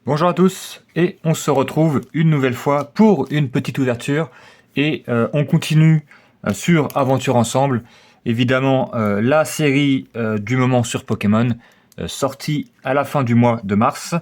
Bonjour à tous et on se retrouve une nouvelle fois pour une petite ouverture et on continue sur Aventure Ensemble. Évidemment la série du moment sur Pokémon sortie à la fin du mois de mars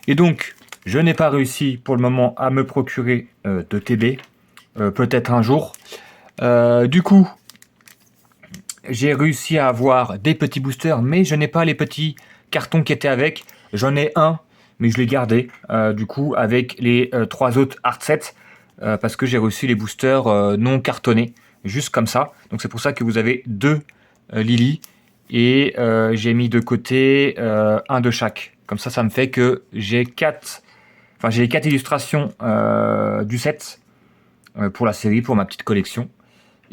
et donc je n'ai pas réussi pour le moment à me procurer de TB, peut-être un jour. Du coup j'ai réussi à avoir des petits boosters mais je n'ai pas les petits cartons qui étaient avec. J'en ai un mais je l'ai gardé du coup avec les trois autres art sets parce que j'ai reçu les boosters non cartonnés, juste comme ça. Donc c'est pour ça que vous avez deux Lily et j'ai mis de côté un de chaque. Comme ça me fait que j'ai j'ai les quatre illustrations du set pour la série, pour ma petite collection.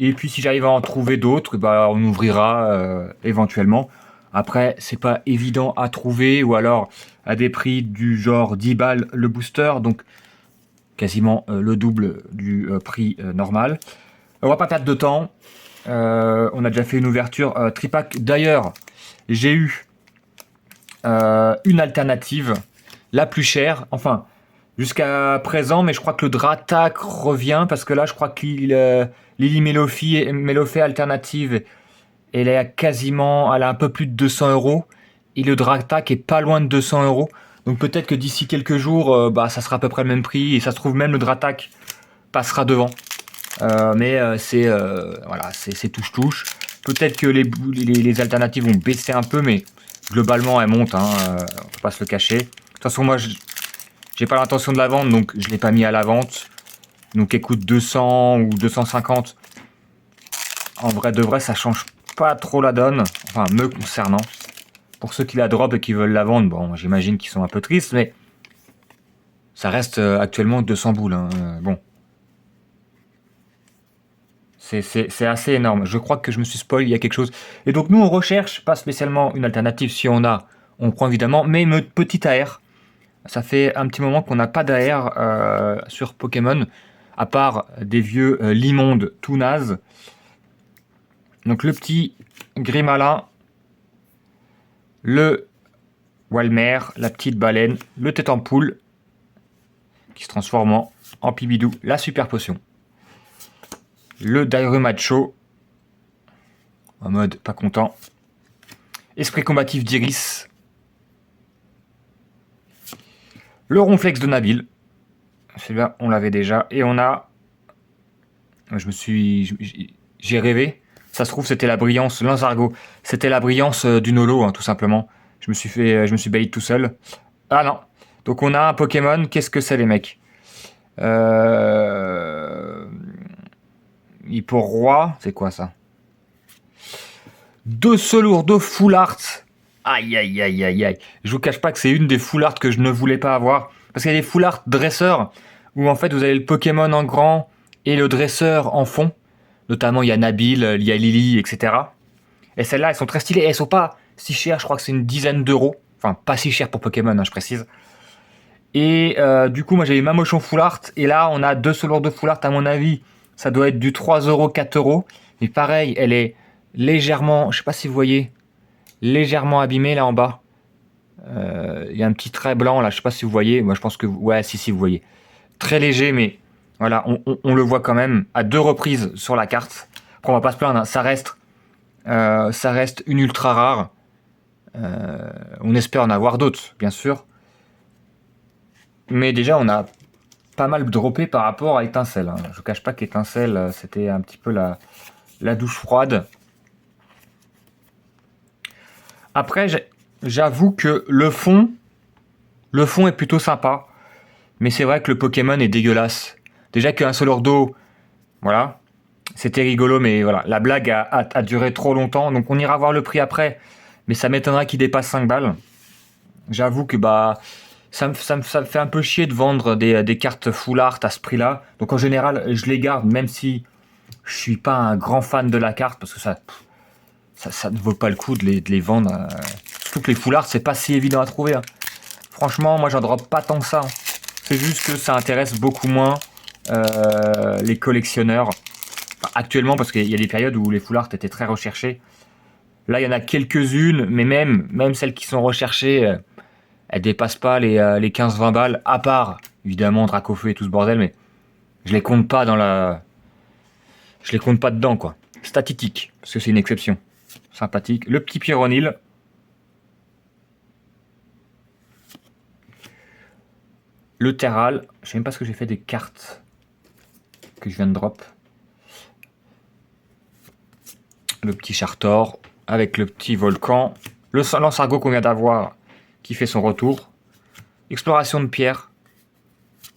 Et puis si j'arrive à en trouver d'autres, bah, on ouvrira éventuellement. Après, c'est pas évident à trouver, ou alors à des prix du genre 10 balles le booster, donc quasiment le double du prix normal. On va pas perdre de temps. On a déjà fait une ouverture tripack. D'ailleurs, j'ai eu une alternative, la plus chère, enfin, jusqu'à présent, mais je crois que le Dratak revient, parce que là, je crois que Lily Melofée alternative, elle est quasiment, elle a un peu plus de 200 euros, et le Dratak est pas loin de 200 euros. Donc peut-être que d'ici quelques jours, bah, ça sera à peu près le même prix, et ça se trouve même le Dratak passera devant. Voilà, c'est touche-touche. Peut-être que les alternatives vont baisser un peu, mais globalement, elles montent, hein, on peut pas se le cacher. De toute façon, moi, j'ai pas l'intention de la vendre, donc je l'ai pas mis à la vente. Donc, elle coûte 200 ou 250. En vrai de vrai, ça change pas trop la donne, enfin, me concernant. Pour ceux qui la drop et qui veulent la vendre, bon, j'imagine qu'ils sont un peu tristes, mais ça reste actuellement 200 boules, hein. Bon, c'est assez énorme. Je crois que je me suis spoil, il y a quelque chose. Et donc nous, on recherche pas spécialement une alternative. Si on a, on prend évidemment, mais une petite AR. Ça fait un petit moment qu'on n'a pas d'AR sur Pokémon, à part des vieux Limonde tout naze. Donc le petit Grimala, le Walmer, la petite baleine, le tête en poule, qui se transforme en Pibidou, la super potion. Le Dairumacho, en mode pas content. Esprit combatif d'Iris. Le Ronflex de Nabil. Celui-là, on l'avait déjà. Et on a... J'ai rêvé. Ça se trouve, c'était la brillance, Lanzargo. C'était la brillance du Nolo, hein, tout simplement. Je me suis bait tout seul. Ah non. Donc on a un Pokémon. Qu'est-ce que c'est, les mecs Hippo-Roi. C'est quoi, ça? Deux Selours, deux Full Art. Aïe, aïe, aïe, aïe, aïe. Je vous cache pas que c'est une des Full Art que je ne voulais pas avoir. Parce qu'il y a des Full Art dresseurs, où en fait vous avez le Pokémon en grand et le dresseur en fond. Notamment il y a Nabil, il y a Lily, etc. Et celles-là, elles sont très stylées. Et elles sont pas si chères, je crois que c'est une dizaine d'euros. Enfin, pas si cher pour Pokémon, hein, je précise. Et du coup, moi j'avais ma motion Full Art. Et là, on a deux Selours de Full Art, à mon avis. Ça doit être du 3 euros, 4 euros. Mais pareil, elle est légèrement, je sais pas si vous voyez, légèrement abîmée là en bas. Il y a un petit trait blanc là, je sais pas si vous voyez. Moi je pense que ouais, si vous voyez. Très léger, mais voilà, on le voit quand même à deux reprises sur la carte. Après, on va pas se plaindre, hein, ça reste une ultra rare. On espère en avoir d'autres, bien sûr. Mais déjà, on a pas mal droppé par rapport à Étincelle, hein. Je ne cache pas qu'Étincelle, c'était un petit peu la douche froide. Après, j'avoue que le fond est plutôt sympa. Mais c'est vrai que le Pokémon est dégueulasse. Déjà qu'un Solor d'eau, voilà, c'était rigolo, mais voilà, la blague a duré trop longtemps. Donc on ira voir le prix après. Mais ça m'étonnerait qu'il dépasse 5 balles. J'avoue que bah ça me fait un peu chier de vendre des cartes full art à ce prix-là. Donc en général, je les garde, même si je suis pas un grand fan de la carte, parce que ça ne vaut pas le coup de les vendre. Surtout que les full art, c'est pas si évident à trouver, hein. Franchement, moi j'en drop pas tant que ça, hein. C'est juste que ça intéresse beaucoup moins les collectionneurs. Enfin, actuellement, parce qu'il y a des périodes où les full art étaient très recherchés. Là, il y en a quelques-unes, mais même celles qui sont recherchées, elle dépasse pas les 15-20 balles, à part, évidemment, Dracofeu et tout ce bordel, mais je les compte pas dans la... Je les compte pas dedans, quoi. Statistique, parce que c'est une exception. Sympathique. Le petit Pyronil. Le Terral. Je sais même pas ce que j'ai fait des cartes que je viens de drop. Le petit Chartor. Avec le petit Volcan. Le Lance-Argot qu'on vient d'avoir qui fait son retour. Exploration de pierre.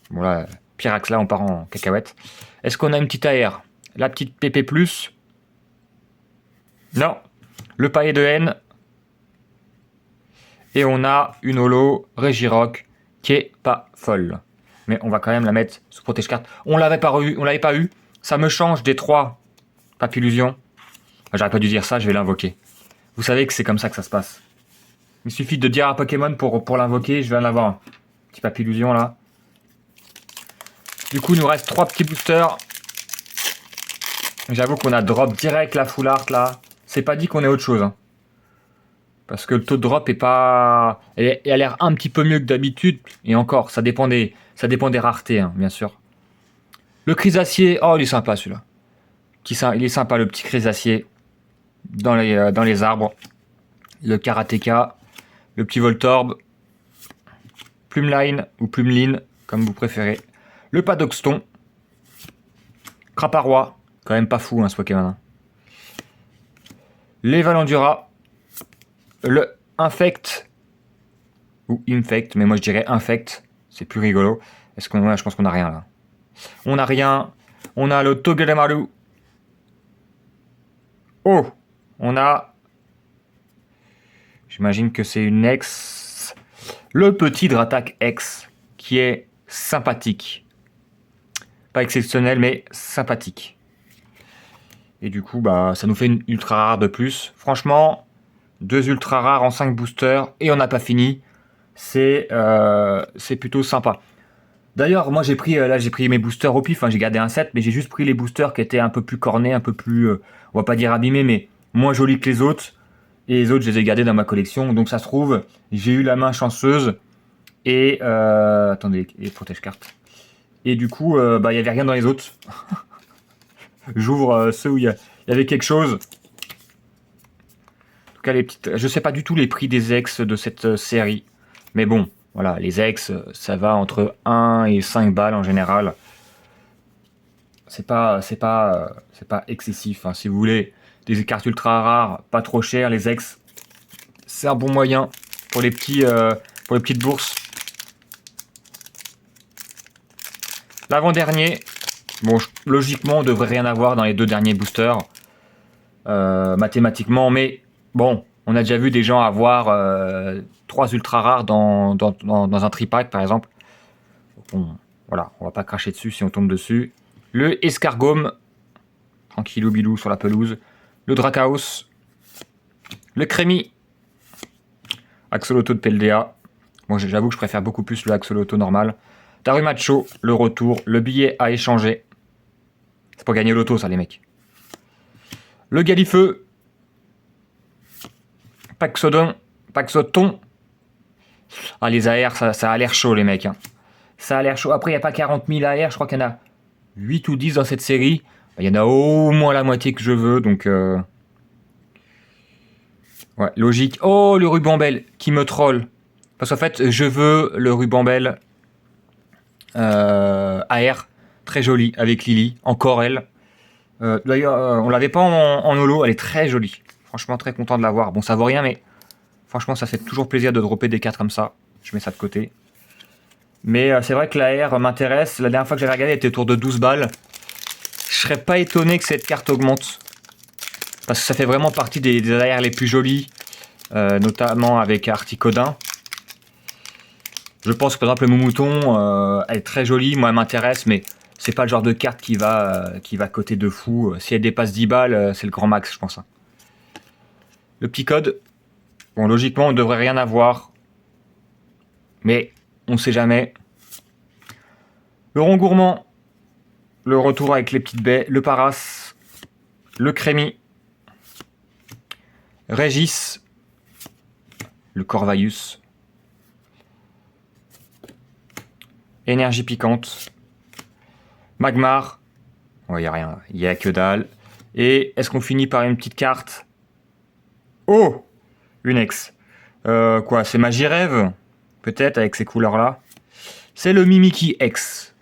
Bon là, Pyrax là, on part en cacahuète. Est-ce qu'on a une petite AR? La petite PP+. Non. Le paillet de haine. Et on a une holo Régirock qui est pas folle. Mais on va quand même la mettre sous protège carte. On l'avait pas eu. Ça me change des 3 Papillusion. J'aurais pas dû dire ça, je vais l'invoquer. Vous savez que c'est comme ça que ça se passe. Il suffit de dire à Pokémon pour l'invoquer, je viens d'avoir un petit Papillusion là. Du coup, il nous reste 3 petits boosters. J'avoue qu'on a drop direct la full art là. C'est pas dit qu'on ait autre chose. Hein. Parce que le taux de drop est pas... Elle a l'air un petit peu mieux que d'habitude. Et encore, ça dépend des raretés, hein, bien sûr. Le Chrysacier, oh il est sympa celui-là. Il est sympa le petit Chrysacier. Dans les arbres. Le Karateka. Le petit Voltorb. Plumeline ou Plumeline, comme vous préférez. Le Padoxton. Craparois. Quand même pas fou hein, ce Pokémon. Hein. Les Valandura. Le Infect. Ou Infect, mais moi je dirais Infect. C'est plus rigolo. Est-ce qu'on a, je pense qu'on a rien là. On a rien. On a le Togedemaru. Oh, on a... J'imagine que c'est une ex. Le petit Dratak X, qui est sympathique. Pas exceptionnel, mais sympathique. Et du coup, bah, ça nous fait une ultra rare de plus. Franchement, 2 ultra rares en 5 boosters, et on n'a pas fini. C'est plutôt sympa. D'ailleurs, moi j'ai pris mes boosters au pif, hein, j'ai gardé un set, mais j'ai juste pris les boosters qui étaient un peu plus cornés, un peu plus, on va pas dire abîmés, mais moins jolis que les autres. Et les autres, je les ai gardés dans ma collection. Donc ça se trouve, j'ai eu la main chanceuse. Et attendez, et protège carte. Et du coup, bah il y avait rien dans les autres. J'ouvre ceux où il y avait quelque chose. En tout cas, les petites, je sais pas du tout les prix des ex de cette série, mais bon. Voilà, les ex, ça va entre 1 et 5 balles en général. C'est pas excessif. Hein. Si vous voulez des cartes ultra rares, pas trop chères, les ex, c'est un bon moyen pour les petites bourses. L'avant-dernier, bon, logiquement, on devrait rien avoir dans les 2 derniers boosters, mathématiquement, mais bon. On a déjà vu des gens avoir 3 ultra rares dans un tripack, par exemple. Voilà, on va pas cracher dessus si on tombe dessus. Le Escargome, tranquillou bilou sur la pelouse. Le Dracaos. Le Crémi. Axolotl de Peldea. Bon, j'avoue que je préfère beaucoup plus le Axolotl normal. Darumacho, le retour. Le billet à échanger. C'est pour gagner l'auto, ça, les mecs. Le Galifeu. Paxoton. Ah, les AR, ça a l'air chaud, les mecs. Hein. Ça a l'air chaud. Après, il n'y a pas 40 000 AR. Je crois qu'il y en a 8 ou 10 dans cette série. Il y en a au moins la moitié que je veux. Donc, ouais, logique. Oh, le Rubambel qui me troll. Parce qu'en fait, je veux le Rubambel AR. Très joli. Avec Lily. Encore elle. D'ailleurs, on l'avait pas en holo. Elle est très jolie. Franchement, très content de l'avoir. Bon, ça vaut rien, mais franchement, ça fait toujours plaisir de dropper des cartes comme ça. Je mets ça de côté. Mais c'est vrai que la R m'intéresse. La dernière fois que j'avais regardé, elle était autour de 12 balles. Je serais pas étonné que cette carte augmente. Parce que ça fait vraiment partie des AR les plus jolies. Notamment avec Articodin. Je pense que par exemple le Moumouton, elle est très jolie. Moi, elle m'intéresse, mais c'est pas le genre de carte qui va coter de fou. Si elle dépasse 10 balles, c'est le grand max, je pense. Hein. Le petit code. Bon, logiquement, on devrait rien avoir. Mais on sait jamais. Le rond gourmand. Le retour avec les petites baies. Le Paras. Le Crémi. Régis. Le Corvaïus. Énergie piquante. Magmar. Ouais, il n'y a rien. Il n'y a que dalle. Et est-ce qu'on finit par une petite carte? Oh! Une ex. Quoi? C'est Magie Rêve? Peut-être avec ces couleurs-là. C'est le Mimikyu X.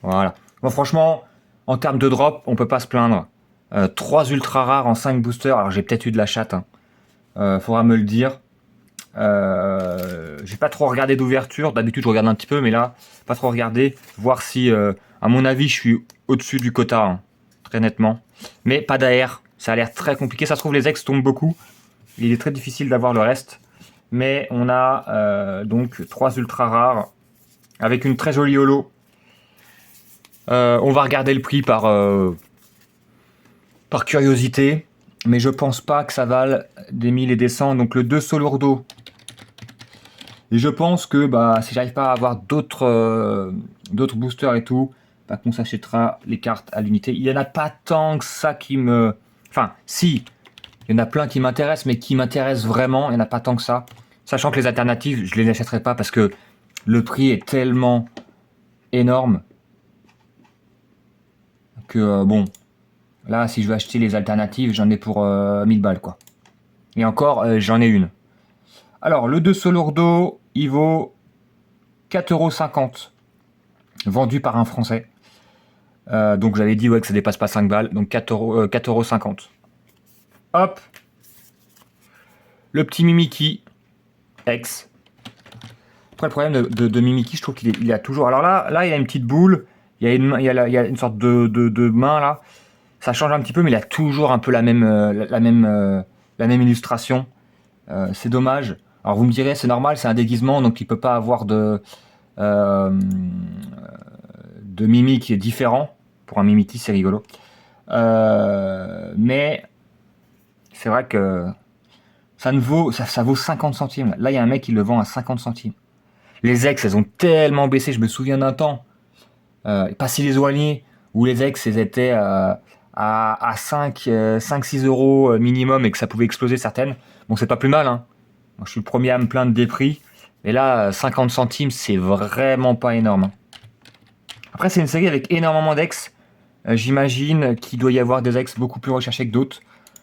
Voilà. Bon, franchement, en termes de drop, on peut pas se plaindre. 3 ultra rares en 5 boosters. Alors, j'ai peut-être eu de la chatte. Hein. Faudra me le dire. J'ai pas trop regardé d'ouverture. D'habitude, je regarde un petit peu, mais là, pas trop regardé. Voir si, à mon avis, je suis au-dessus du quota. Hein, très nettement. Mais pas d'AR. Ça a l'air très compliqué. Ça se trouve, les ex tombent beaucoup. Il est très difficile d'avoir le reste. Mais on a donc 3 ultra rares avec une très jolie holo. On va regarder le prix par curiosité. Mais je pense pas que ça vale des 1000 et des 100. Donc le 2 Solurdo. Et je pense que bah, si j'arrive pas à avoir d'autres boosters et tout, bah, qu'on s'achètera les cartes à l'unité. Il y en a pas tant que ça qui me... Enfin, si, il y en a plein qui m'intéressent, mais qui m'intéressent vraiment, il n'y en a pas tant que ça. Sachant que les alternatives, je les achèterai pas parce que le prix est tellement énorme que bon, là, si je veux acheter les alternatives, j'en ai pour 1000 balles, quoi. Et encore, j'en ai une. Alors, le 2 Solurdo, il vaut 4,50 €, vendu par un Français. Donc, j'avais dit ouais, que ça dépasse pas 5 balles, donc 4,50 €. Hop, le petit Mimikyu X. Après, le problème de Mimikyu, je trouve qu'il a toujours... Alors là, il a une petite boule, il y a une sorte de main, là. Ça change un petit peu, mais il a toujours un peu la même illustration. C'est dommage. Alors vous me direz, c'est normal, c'est un déguisement, donc il peut pas avoir de mimique qui est différent. Pour un Mimikyu, c'est rigolo. Mais c'est vrai que ça vaut 50 centimes. Là, il y a un mec qui le vend à 50 centimes. Les ex, elles ont tellement baissé. Je me souviens d'un temps, pas si les éloigné, où les ex, elles étaient à 5-6 € minimum et que ça pouvait exploser certaines. Bon, c'est pas plus mal, hein. Moi, je suis le premier à me plaindre des prix. Et là, 50 centimes, c'est vraiment pas énorme. Hein. Après, c'est une série avec énormément d'ex. J'imagine qu'il doit y avoir des ex beaucoup plus recherchés que d'autres.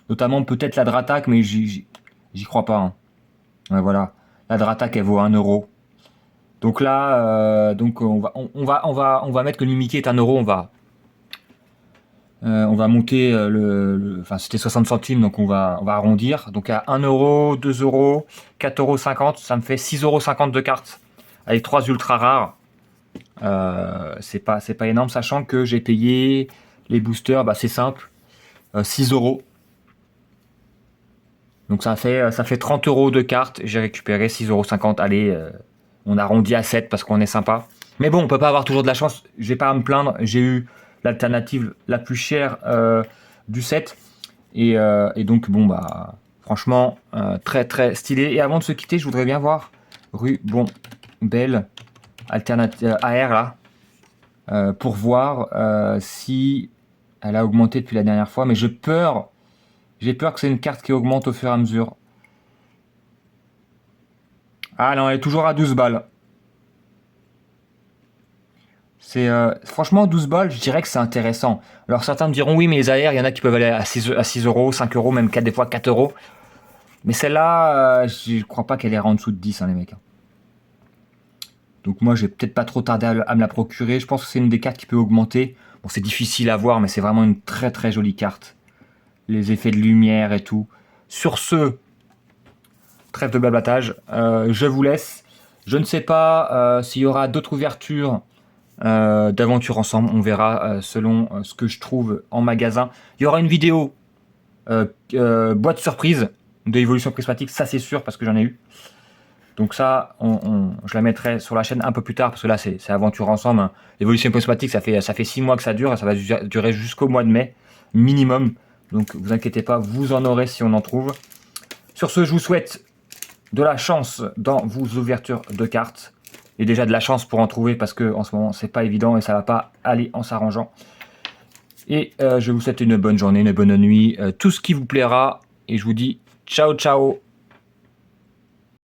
Notamment peut-être la Dratak, mais j'y crois pas. Hein. Ouais, voilà. La Dratak, elle vaut 1 €. Donc là, on va mettre que le Mimikyu est 1 €. On va monter enfin c'était 60 centimes, donc on va arrondir. Donc à 1 €, 2 €, 4,50 €, ça me fait 6,50 € de cartes avec 3 ultra rares. C'est pas énorme, sachant que j'ai payé les boosters, bah c'est simple, 6 €. Donc ça fait 30 € de cartes. J'ai récupéré 6,50 €. Allez, on arrondit à 7 parce qu'on est sympa. Mais bon, on peut pas avoir toujours de la chance. J'ai pas à me plaindre. J'ai eu l'alternative la plus chère du set. Et donc, bon, bah, franchement, très très stylé. Et avant de se quitter, je voudrais bien voir rue Bon Belle alternative AR là, pour voir si elle a augmenté depuis la dernière fois. Mais j'ai peur que c'est une carte qui augmente au fur et à mesure. Ah non, elle est toujours à 12 balles. C'est franchement 12 balles, je dirais que c'est intéressant. Alors certains me diront oui, mais les AR, il y en a qui peuvent aller à 6 €, 5 €, même des fois 4 €. Mais celle-là, je crois pas qu'elle ira en dessous de 10, hein, les mecs. Donc moi, j'ai peut-être pas trop tardé à me la procurer. Je pense que c'est une des cartes qui peut augmenter. Bon, c'est difficile à voir, mais c'est vraiment une très très jolie carte. Les effets de lumière et tout. Sur ce, trêve de blablatage, je vous laisse. Je ne sais pas s'il y aura d'autres ouvertures d'aventure ensemble. On verra selon ce que je trouve en magasin. Il y aura une vidéo boîte surprise de Evolution Prismatique, ça c'est sûr parce que j'en ai eu. Donc ça, je la mettrai sur la chaîne un peu plus tard parce que là c'est aventure ensemble. Hein. Evolution Prismatique, ça fait 6 mois que ça dure et ça va durer jusqu'au mois de mai minimum. Donc vous inquiétez pas, vous en aurez si on en trouve. Sur ce, je vous souhaite de la chance dans vos ouvertures de cartes. Et déjà de la chance pour en trouver parce que en ce moment c'est pas évident et ça va pas aller en s'arrangeant. Et je vous souhaite une bonne journée, une bonne nuit, tout ce qui vous plaira. Et je vous dis ciao ciao.